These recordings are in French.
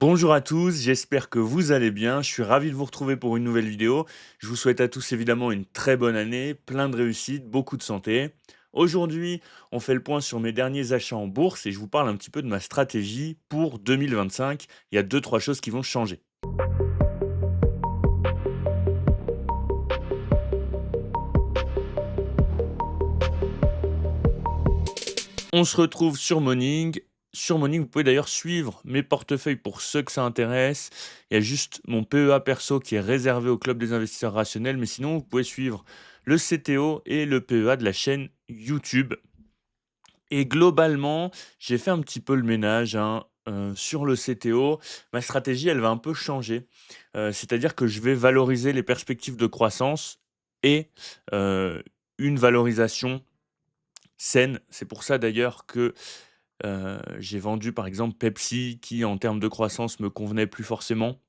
Bonjour à tous, j'espère que vous allez bien. Je suis ravi de vous retrouver pour une nouvelle vidéo. Je vous souhaite à tous évidemment une très bonne année, plein de réussite, beaucoup de santé. Aujourd'hui, on fait le point sur mes derniers achats en bourse et je vous parle un petit peu de ma stratégie pour 2025. Il y a deux, trois choses qui vont changer. On se retrouve sur Morning. Sur Morning, vous pouvez d'ailleurs suivre mes portefeuilles pour ceux que ça intéresse. Il y a juste mon PEA perso qui est réservé au club des investisseurs rationnels, mais sinon, vous pouvez suivre le CTO et le PEA de la chaîne YouTube. Et globalement, j'ai fait un petit peu le ménage, hein, sur le CTO. Ma stratégie, elle va un peu changer. C'est-à-dire que je vais valoriser les perspectives de croissance et une valorisation saine. C'est pour ça d'ailleurs que j'ai vendu par exemple Pepsi qui, en termes de croissance, me convenait plus forcément.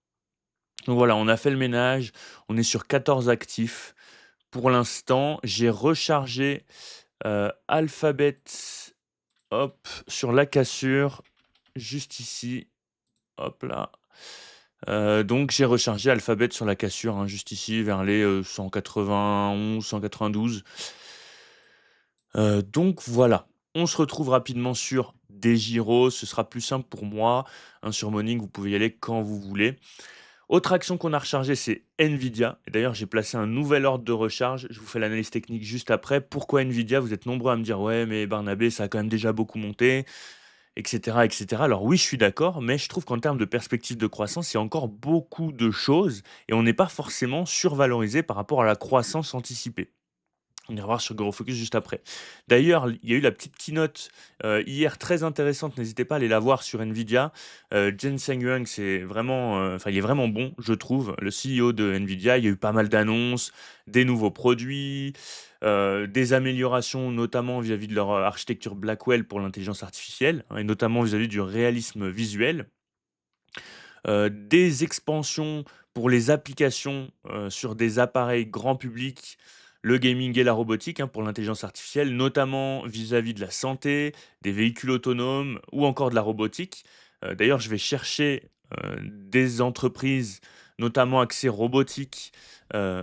Donc voilà, on a fait le ménage, on est sur 14 actifs. Pour l'instant, j'ai rechargé, Alphabet, hop, sur la cassure, juste ici, hop là. Donc j'ai rechargé Alphabet sur la cassure, hein, juste ici vers les, 191-192. Donc voilà, on se retrouve rapidement sur des gyros, ce sera plus simple pour moi, hein, sur Morning, vous pouvez y aller quand vous voulez. Autre action qu'on a rechargée, c'est Nvidia. Et d'ailleurs, j'ai placé un nouvel ordre de recharge. Je vous fais l'analyse technique juste après. Pourquoi Nvidia? Vous êtes nombreux à me dire, ouais, mais Barnabé, ça a quand même déjà beaucoup monté, etc., etc. Alors oui, je suis d'accord, mais je trouve qu'en termes de perspective de croissance, il y a encore beaucoup de choses et on n'est pas forcément survalorisé par rapport à la croissance anticipée. On ira voir sur Gros Focus juste après. D'ailleurs, il y a eu la petite keynote, hier très intéressante, n'hésitez pas à aller la voir sur Nvidia. Jensen Huang, c'est vraiment, enfin il est vraiment bon, je trouve, le CEO de Nvidia. Il y a eu pas mal d'annonces, des nouveaux produits, des améliorations notamment vis-à-vis de leur, architecture Blackwell pour l'intelligence artificielle, hein, et notamment vis-à-vis du réalisme visuel. Des expansions pour les applications, sur des appareils grand public, le gaming et la robotique, hein, pour l'intelligence artificielle, notamment vis-à-vis de la santé, des véhicules autonomes ou encore de la robotique. D'ailleurs, je vais chercher, des entreprises, notamment axées robotique, heu,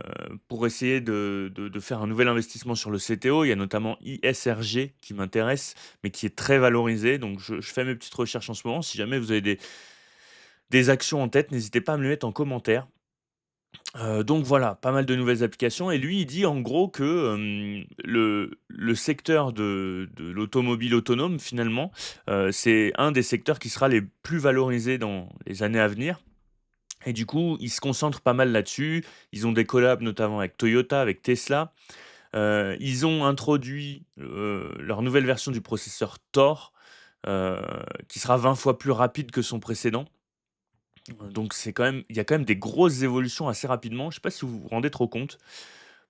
pour essayer de faire un nouvel investissement sur le CTO. Il y a notamment ISRG qui m'intéresse, mais qui est très valorisé, donc je fais mes petites recherches en ce moment. Si jamais vous avez des actions en tête, n'hésitez pas à me le mettre en commentaire. Donc voilà, pas mal de nouvelles applications et lui, il dit en gros que, le secteur de l'automobile autonome finalement, c'est un des secteurs qui sera les plus valorisés dans les années à venir et du coup, ils se concentrent pas mal là-dessus. Ils ont des collabs notamment avec Toyota, avec Tesla. Ils ont introduit, leur nouvelle version du processeur Thor, heu, qui sera 20 fois plus rapide que son précédent. Donc c'est quand même il y a quand même des grosses évolutions assez rapidement. Je sais pas si vous vous rendez trop compte.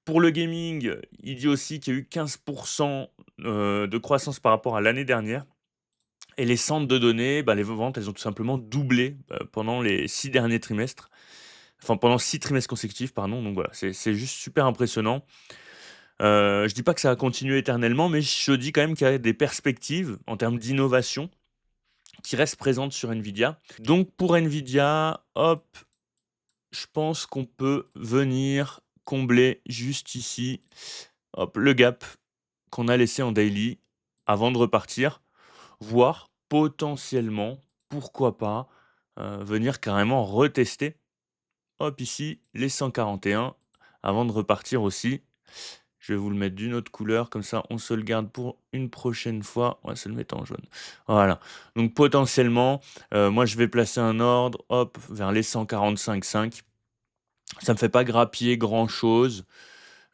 Pour le gaming, il dit aussi qu'il y a eu 15 de croissance par rapport à l'année dernière et les centres de données, bah, les ventes, elles ont tout simplement doublé, pendant les 6 derniers trimestres. Enfin, pendant 6 trimestres consécutifs, pardon, donc voilà, c'est juste super impressionnant. Je dis pas que ça va continuer éternellement, mais je dis quand même qu'il y a des perspectives en termes d'innovation qui restent présentes sur Nvidia. Donc pour Nvidia, hop, je pense qu'on peut venir combler juste ici, hop, le gap qu'on a laissé en daily avant de repartir, voire potentiellement, pourquoi pas, venir carrément retester, hop, ici, les 141 avant de repartir aussi. Je vais vous le mettre d'une autre couleur, comme ça on se le garde pour une prochaine fois. On va se le mettre en jaune. Voilà. Donc potentiellement, moi je vais placer un ordre, hop, vers les 145,5. Ça me fait pas grappiller grand-chose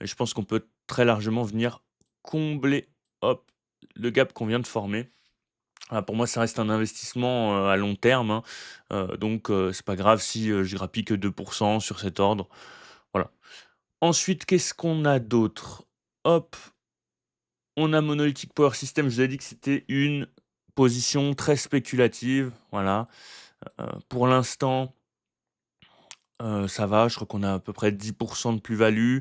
et je pense qu'on peut très largement venir combler, hop, le gap qu'on vient de former. Ah, pour moi, ça reste un investissement, à long terme, hein, donc c'est pas grave si, je grappille que 2 sur cet ordre. Voilà. Ensuite, qu'est-ce qu'on a d'autre? Hop, on a Monolithic Power Systems. Je vous ai dit que c'était une position très spéculative, voilà. Pour l'instant, ça va, je crois qu'on a à peu près 10 de plus-value.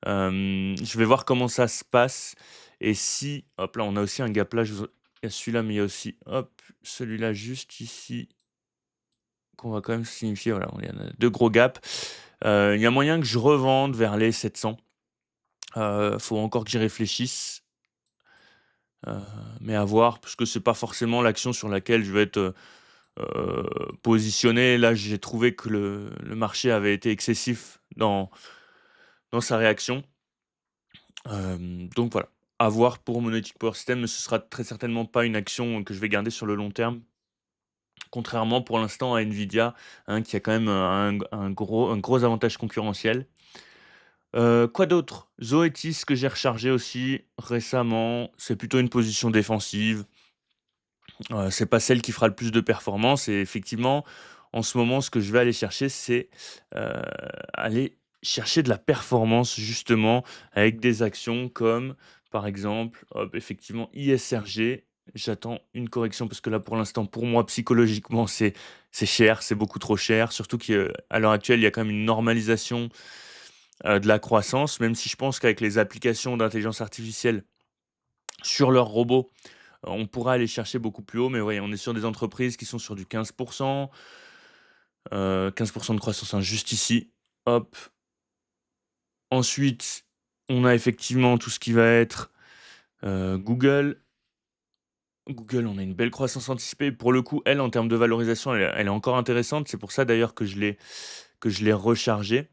Je vais voir comment ça se passe et si hop là, on a aussi un gap là, il y a celui-là, mais il y a aussi, hop, celui-là juste ici. qu'on va quand même signifier, voilà, il y en a 2 gros gaps. Il y a moyen que je revende vers les 700. Faut encore que j'y réfléchisse, heu, mais à voir, parce que c'est pas forcément l'action sur laquelle je vais être, heu, positionné. Là, j'ai trouvé que le marché avait été excessif dans sa réaction. Donc voilà, à voir pour Monolithic Power Systems, mais ce sera très certainement pas une action que je vais garder sur le long terme. Contrairement pour l'instant à Nvidia, hein, qui a quand même un gros avantage concurrentiel. Quoi d'autre? Zoetis que j'ai rechargé aussi récemment, c'est plutôt une position défensive. C'est pas celle qui fera le plus de performance et effectivement, en ce moment, ce que je vais aller chercher, c'est, heu, aller chercher de la performance justement avec des actions comme, par exemple, hop, effectivement ISRG. J'attends une correction parce que là, pour l'instant, pour moi, psychologiquement, c'est cher, c'est beaucoup trop cher. Surtout qu'à l'heure actuelle, il y a quand même une normalisation, de la croissance, même si je pense qu'avec les applications d'intelligence artificielle sur leurs robots, on pourra aller chercher beaucoup plus haut, mais ouais, on est sur des entreprises qui sont sur du 15 15 de croissance, hein, juste ici. Hop. Ensuite, on a effectivement tout ce qui va être, Google. Google, on a une belle croissance anticipée. Pour le coup, elle, en termes de valorisation, elle est encore intéressante. C'est pour ça d'ailleurs que je l'ai rechargée.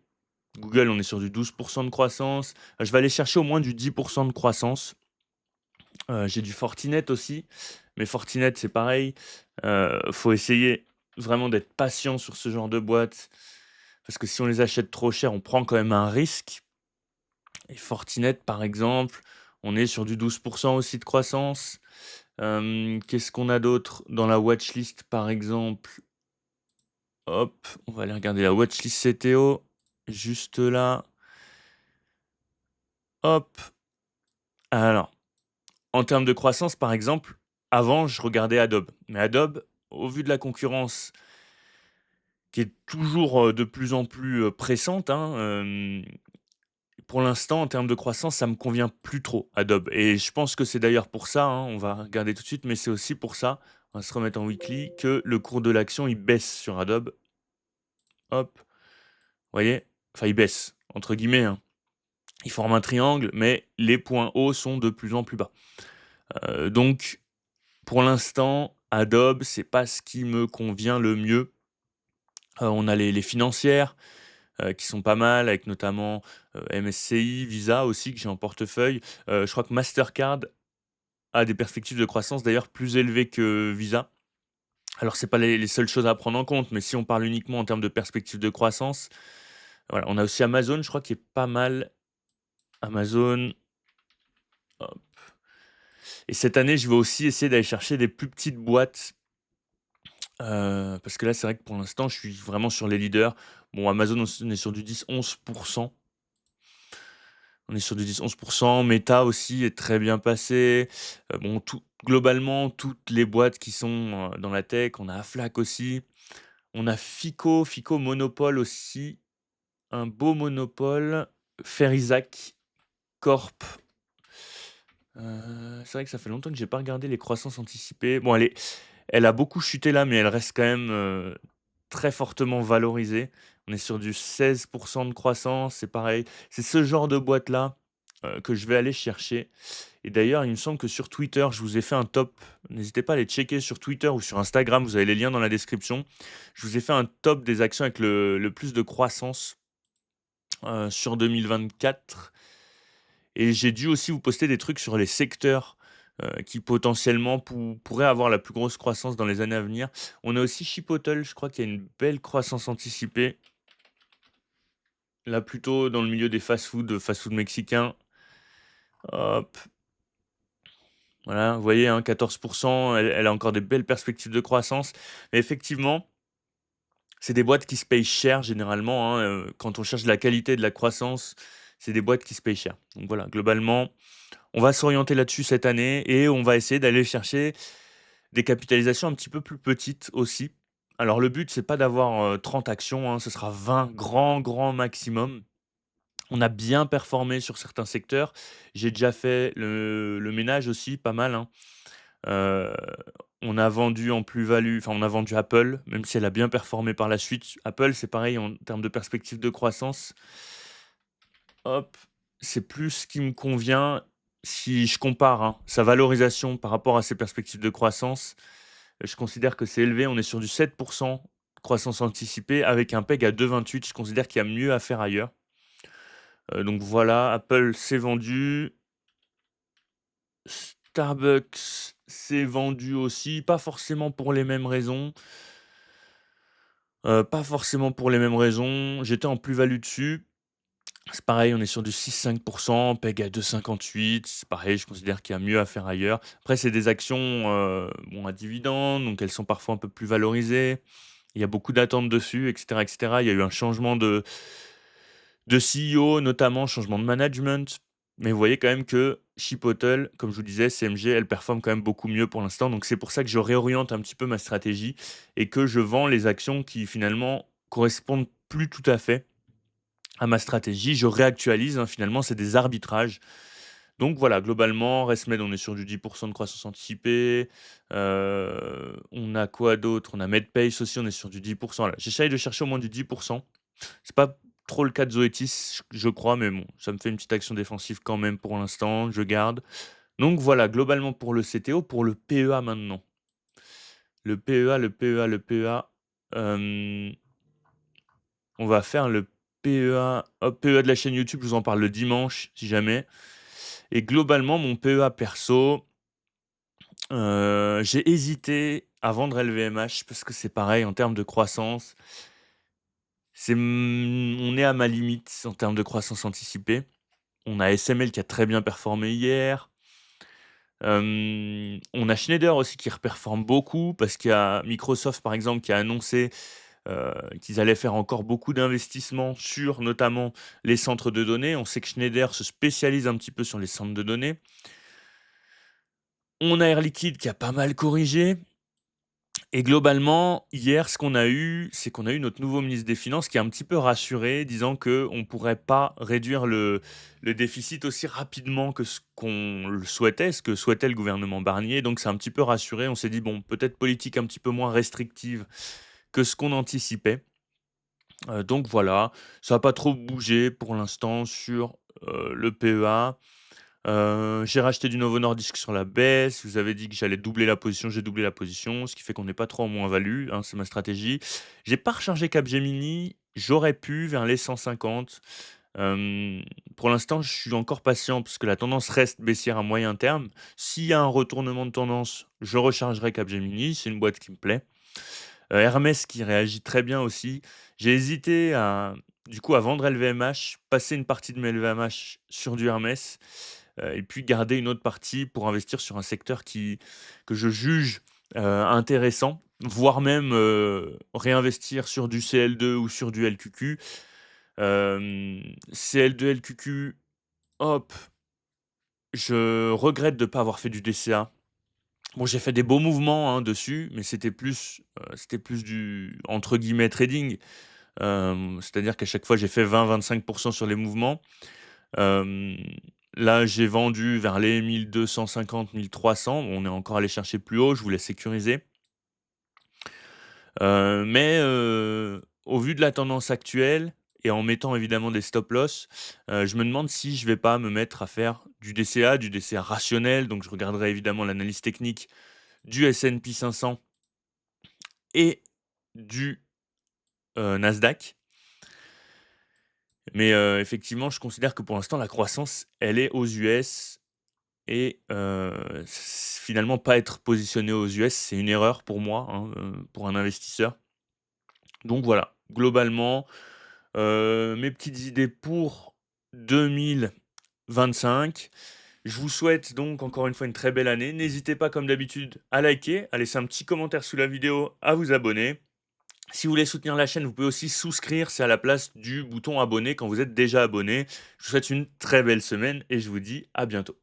Google, on est sur du 12 de croissance. Je vais aller chercher au moins du 10 de croissance. J'ai du Fortinet aussi, mais Fortinet, c'est pareil, faut essayer vraiment d'être patient sur ce genre de boîte, parce que si on les achète trop cher, on prend quand même un risque et Fortinet, par exemple, on est sur du 12 aussi de croissance. Qu'est-ce qu'on a d'autre dans la watchlist, par exemple? Hop, on va aller regarder la watchlist CTO, juste là. Hop, alors, en termes de croissance, par exemple, avant, je regardais Adobe. Mais Adobe, au vu de la concurrence qui est toujours, de plus en plus, pressante, hein, pour l'instant, en termes de croissance, ça me convient plus trop, Adobe. Et je pense que c'est d'ailleurs pour ça, hein, on va regarder tout de suite, mais c'est aussi pour ça, on va se remettre en weekly, que le cours de l'action, il baisse sur Adobe. Hop, vous voyez? Enfin, il baisse, entre guillemets, hein. Il forme un triangle, mais les points hauts sont de plus en plus bas. Donc pour l'instant, Adobe, c'est pas ce qui me convient le mieux. On a les financières, qui sont pas mal avec notamment, MSCI, Visa aussi que j'ai en portefeuille. Je crois que Mastercard a des perspectives de croissance d'ailleurs plus élevées que Visa. Alors c'est pas les seules choses à prendre en compte, mais si on parle uniquement en termes de perspectives de croissance, voilà. On a aussi Amazon, je crois, qui est pas mal. Amazon, hop, et cette année, je vais aussi essayer d'aller chercher des plus petites boîtes. Parce que là, c'est vrai que pour l'instant, je suis vraiment sur les leaders. Bon, Amazon, on est sur du 10-11. On est sur du 10-11. Meta aussi est très bien passé. Bon, globalement, toutes les boîtes qui sont, dans la tech, on a Aflac aussi. On a Fico Monopole aussi, un beau monopole. Ferizac Corp. C'est vrai que ça fait longtemps que j'ai pas regardé les croissances anticipées. Bon, elle a beaucoup chuté là, mais elle reste quand même, très fortement valorisée. On est sur du 16 de croissance, c'est pareil. C'est ce genre de boîte-là, que je vais aller chercher et d'ailleurs, il me semble que sur Twitter, je vous ai fait un top. N'hésitez pas à aller checker sur Twitter ou sur Instagram, vous avez les liens dans la description. Je vous ai fait un top des actions avec le plus de croissance, sur 2024 et j'ai dû aussi vous poster des trucs sur les secteurs, qui potentiellement pourraient avoir la plus grosse croissance dans les années à venir. On a aussi Chipotle, je crois qu'il y a une belle croissance anticipée. Là, plutôt dans le milieu des fast-food mexicains. Hop, voilà, vous voyez, hein, 14. Elle a encore des belles perspectives de croissance. Mais effectivement, c'est des boîtes qui se payent cher généralement, hein, quand on cherche de la qualité et de la croissance, c'est des boîtes qui se payent cher. Donc voilà, globalement, on va s'orienter là-dessus cette année et on va essayer d'aller chercher des capitalisations un petit peu plus petites aussi. Alors le but, c'est pas d'avoir, 30 actions, hein, ce sera 20 grand maximum. On a bien performé sur certains secteurs. J'ai déjà fait le ménage aussi, pas mal, hein. Heu, On a vendu en plus-value, enfin, on a vendu Apple, même si elle a bien performé par la suite. Apple, c'est pareil en termes de perspective de croissance. Hop, c'est plus ce qui me convient si je compare, hein, sa valorisation par rapport à ses perspectives de croissance. Je considère que c'est élevé. On est sur du 7 croissance anticipée avec un PEG à 2,28. Je considère qu'il y a mieux à faire ailleurs. Donc voilà, Apple s'est vendu. Starbucks s'est vendu aussi, pas forcément pour les mêmes raisons. Pas forcément pour les mêmes raisons. J'étais en plus-value dessus. C'est pareil, on est sur du 6-5 PEG à 2,58. C'est pareil, je considère qu'il y a mieux à faire ailleurs. Après, c'est des actions, bon, à dividendes, donc elles sont parfois un peu plus valorisées. Il y a beaucoup d'attentes dessus, et cetera, et cetera. Il y a eu un changement de CEO, notamment changement de management. Mais vous voyez quand même que Chipotle, comme je vous disais, CMG, elle performe quand même beaucoup mieux pour l'instant. Donc c'est pour ça que je réoriente un petit peu ma stratégie et que je vends les actions qui finalement correspondent plus tout à fait à ma stratégie. Je réactualise, hein, finalement, c'est des arbitrages. Donc voilà, globalement, ResMed, on est sur du 10% de croissance anticipée. On a quoi d'autre? On a MedPace aussi, on est sur du 10%. Là. J'essaye de chercher au moins du 10%. C'est pas trop le cas de Zoetis, je crois, mais bon, ça me fait une petite action défensive quand même pour l'instant, je garde. Donc voilà, globalement pour le CTO, pour le PEA maintenant. Le PEA, le PEA, le PEA. On va faire le PEA, hop, PEA de la chaîne YouTube, je vous en parle le dimanche, si jamais. Et globalement, mon PEA perso, j'ai hésité à vendre LVMH parce que c'est pareil en termes de croissance. On est à ma limite en termes de croissance anticipée. On a SML qui a très bien performé hier. On a Schneider aussi qui reperforme beaucoup parce qu'il y a Microsoft, par exemple, qui a annoncé qu'ils allaient faire encore beaucoup d'investissements sur notamment les centres de données. On sait que Schneider se spécialise un petit peu sur les centres de données. On a Air Liquide qui a pas mal corrigé. Et globalement, hier, ce qu'on a eu, c'est qu'on a eu notre nouveau ministre des Finances qui est un petit peu rassuré, disant qu'on ne pourrait pas réduire le déficit aussi rapidement que ce qu'on le souhaitait, ce que souhaitait le gouvernement Barnier. Donc c'est un petit peu rassuré. On s'est dit, bon, peut-être politique un petit peu moins restrictive que ce qu'on anticipait. Donc voilà, ça n'a pas trop bougé pour l'instant sur le PEA. J'ai racheté du Novo Nordisk sur la baisse. Vous avez dit que j'allais doubler la position, j'ai doublé la position, ce qui fait qu'on n'est pas trop en moins-value, hein, c'est ma stratégie. J'ai pas rechargé Capgemini, j'aurais pu vers les 150. Pour l'instant, je suis encore patient parce que la tendance reste baissière à moyen terme. S'il y a un retournement de tendance, je rechargerai Capgemini, c'est une boîte qui me plaît. Hermès qui réagit très bien aussi. J'ai hésité à du coup à vendre LVMH, passer une partie de mes LVMH sur du Hermès, et puis garder une autre partie pour investir sur un secteur que je juge, intéressant, voire même, réinvestir sur du CL2 ou sur du LQQ. CL2, LQQ, hop, je regrette de ne pas avoir fait du DCA. Bon, j'ai fait des beaux mouvements, hein, dessus, mais c'était plus du, entre guillemets, «trading». C'est-à-dire qu'à chaque fois, j'ai fait 20-25 sur les mouvements. Hem, Là, j'ai vendu vers les 1 250-1 300. On est encore allé chercher plus haut, je voulais sécuriser. Mais au vu de la tendance actuelle et en mettant évidemment des stop loss, je me demande si je vais pas me mettre à faire du DCA rationnel. Donc je regarderai évidemment l'analyse technique du S&P 500 et du, Nasdaq. Mais effectivement, je considère que pour l'instant, la croissance, elle est aux US et finalement, pas être positionné aux US, c'est une erreur pour moi, hein, pour un investisseur. Donc voilà, globalement, mes petites idées pour 2025. Je vous souhaite donc encore une fois une très belle année. N'hésitez pas comme d'habitude à liker, à laisser un petit commentaire sous la vidéo, à vous abonner. Si vous voulez soutenir la chaîne, vous pouvez aussi souscrire, c'est à la place du bouton abonné quand vous êtes déjà abonné. Je vous souhaite une très belle semaine et je vous dis à bientôt.